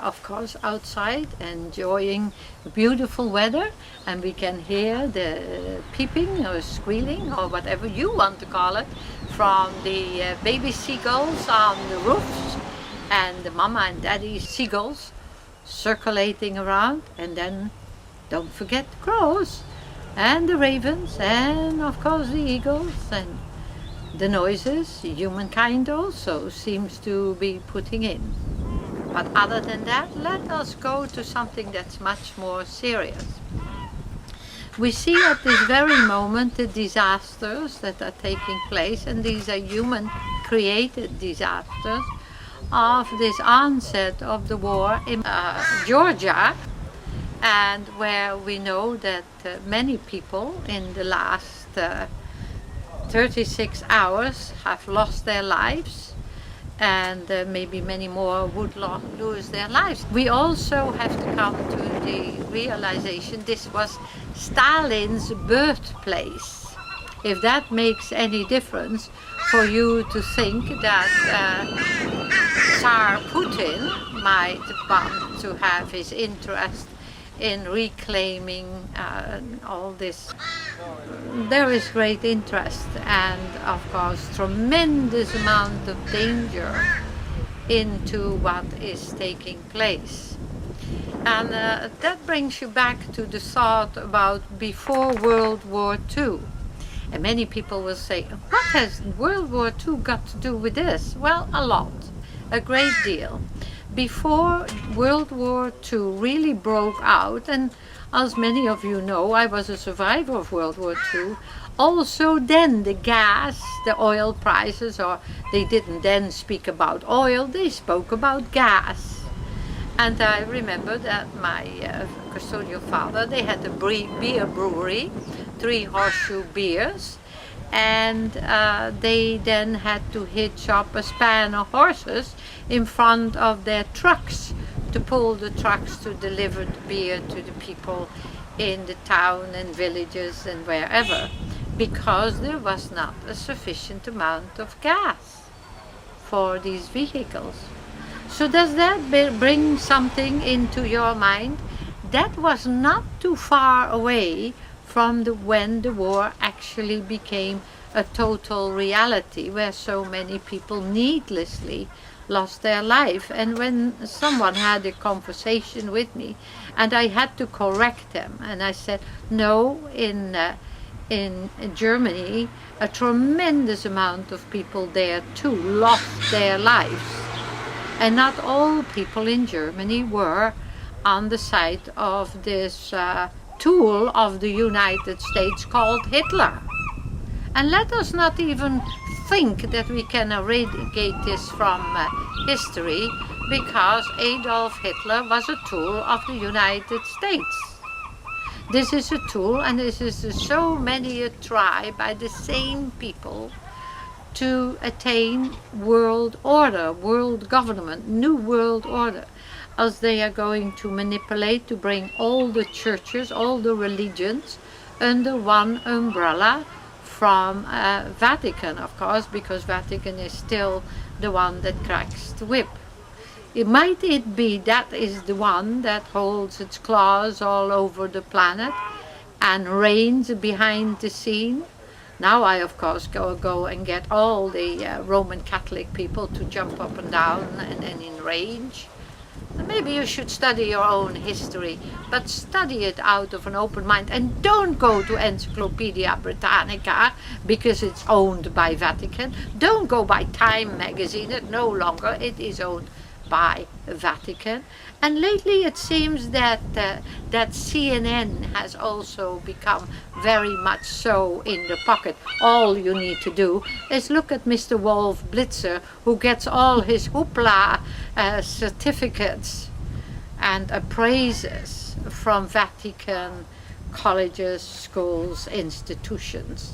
of course, outside enjoying beautiful weather, and we can hear the peeping or squealing or whatever you want to call it from the baby seagulls on the roofs and the mama and daddy seagulls circulating around, and then don't forget the crows and the ravens and of course the eagles, and the noises humankind also seems to be putting in. But other than that, let us go to something that's much more serious. We see at this very moment the disasters that are taking place, and these are human-created disasters, of this onset of the war in Georgia, and where we know that many people in the last 36 hours have lost their lives, and maybe many more would lose their lives. We also have to come to the realization this was Stalin's birthplace. If that makes any difference for you to think that Czar Putin might want to have his interest in reclaiming all this. There is great interest and of course tremendous amount of danger into what is taking place. And that brings you back to the thought about before World War II. And many people will say, what has World War II got to do with this? Well, a lot, a great deal. Before World War II really broke out, and as many of you know, I was a survivor of World War II, also then the gas, the oil prices, or they didn't then speak about oil, they spoke about gas. And I remember that my custodial father, they had a beer brewery, 3 Horseshoe beers, and they then had to hitch up a span of horses in front of their trucks to pull the trucks to deliver the beer to the people in the town and villages and wherever, because there was not a sufficient amount of gas for these vehicles. So does that bring something into your mind? That was not too far away from when the war actually became a total reality, where so many people needlessly lost their life. And when someone had a conversation with me and I had to correct them, and I said, no, in Germany a tremendous amount of people there too lost their lives, and not all people in Germany were on the side of this tool of the United States called Hitler. And let us not even think that we can eradicate this from history, because Adolf Hitler was a tool of the United States. This is a tool, and this is so many a try by the same people to attain world order, world government, new world order, as they are going to manipulate to bring all the churches, all the religions under one umbrella from Vatican, of course, because Vatican is still the one that cracks the whip. Might it be that is the one that holds its claws all over the planet and reigns behind the scene? Now I, of course, go and get all the Roman Catholic people to jump up and down and in rage. Maybe you should study your own history, but study it out of an open mind, and don't go to Encyclopedia Britannica because it's owned by Vatican. Don't go by Time magazine, it no longer, it is owned by Vatican. And lately it seems that that CNN has also become very much so in the pocket. All you need to do is look at Mr. Wolf Blitzer, who gets all his hoopla certificates and appraises from Vatican colleges, schools, institutions.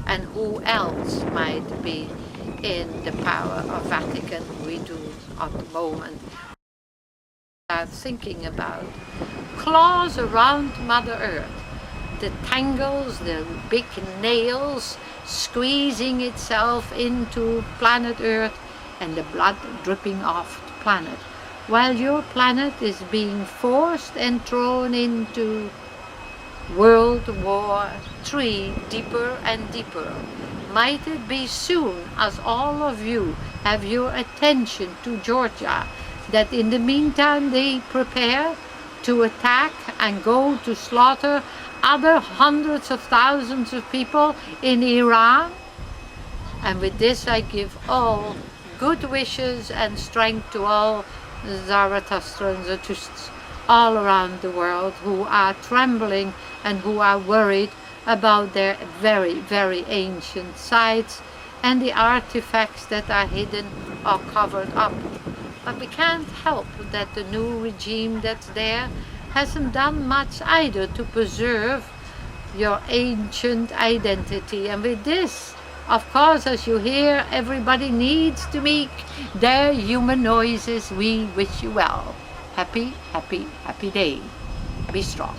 And who else might be in the power of Vatican? We do at the moment. Thinking about claws around Mother Earth, the tangles, the big nails squeezing itself into planet Earth, and the blood dripping off the planet. while your planet is being forced and thrown into World War III deeper and deeper. Might it be soon, as all of you have your attention to Georgia, that in the meantime they prepare to attack and go to slaughter other hundreds of thousands of people in Iran? And with this I give all good wishes and strength to all Zarathustrans all around the world who are trembling and who are worried about their very, very ancient sites and the artifacts that are hidden or covered up. But we can't help that the new regime that's there hasn't done much either to preserve your ancient identity. And with this, of course, as you hear, everybody needs to make their human noises. We wish you well. Happy, happy, happy day. Be strong.